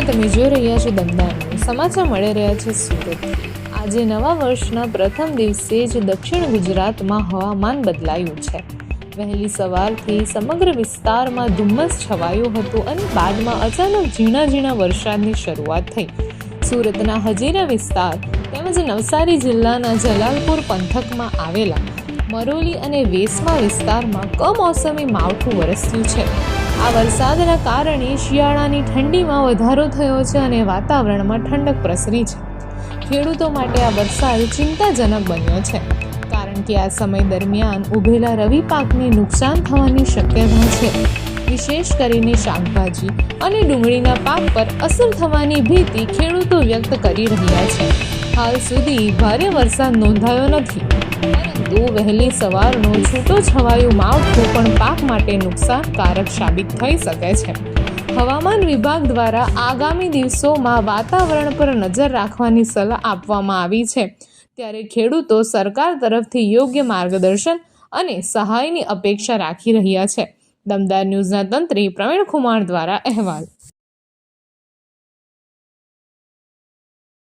નમસ્કાર, તમે જોઈ રહ્યા છો દમદાર ન્યૂઝ. સમાચાર મળી રહ્યા છે સુરત. આજે નવા વર્ષના પ્રથમ દિવસે જ દક્ષિણ ગુજરાતમાં હવામાન બદલાયું છે. વહેલી સવારથી સમગ્ર વિસ્તારમાં ધુમ્મસ છવાયું હતું અને બાદમાં અચાનક ઝીણા ઝીણા વરસાદની શરૂઆત થઈ. સુરતના હજીરા વિસ્તાર તેમજ નવસારી જિલ્લાના જલાલપુર પંથકમાં આવેલા મરોલી અને વેસમા વિસ્તારમાં કમોસમી માવઠું વરસ્યું છે. આ વરસાદના કારણે શિયાળાની ઠંડીમાં વધારો થયો છે અને વાતાવરણમાં ઠંડક પ્રસરી છે. ખેડૂતો માટે આ વરસાદ ચિંતાજનક બન્યો છે, કારણ કે આ સમય દરમિયાન ઉભેલા રવિ પાકને નુકસાન થવાની શક્યતા છે. વિશેષ કરીને શાકભાજી અને ડુંગળીના પાક પર અસર થવાની ભીતિ ખેડૂતો વ્યક્ત કરી રહ્યા છે. હાલ સુધી ભારે વરસાદ નોંધાયો નથી, પરંતુ વહેલી સવારનો છૂટો છવાયું માવઠું પણ પાક માટે નુકસાનકારક સાબિત થઈ શકે છે. હવામાન વિભાગ દ્વારા આગામી દિવસોમાં વાતાવરણ પર નજર રાખવાની સલાહ આપવામાં આવી છે, ત્યારે ખેડૂતો સરકાર તરફથી યોગ્ય માર્ગદર્શન અને સહાયની અપેક્ષા રાખી રહ્યા છે. દમદાર ન્યૂઝના તંત્રી પ્રવીણ કુમાર દ્વારા અહેવાલ.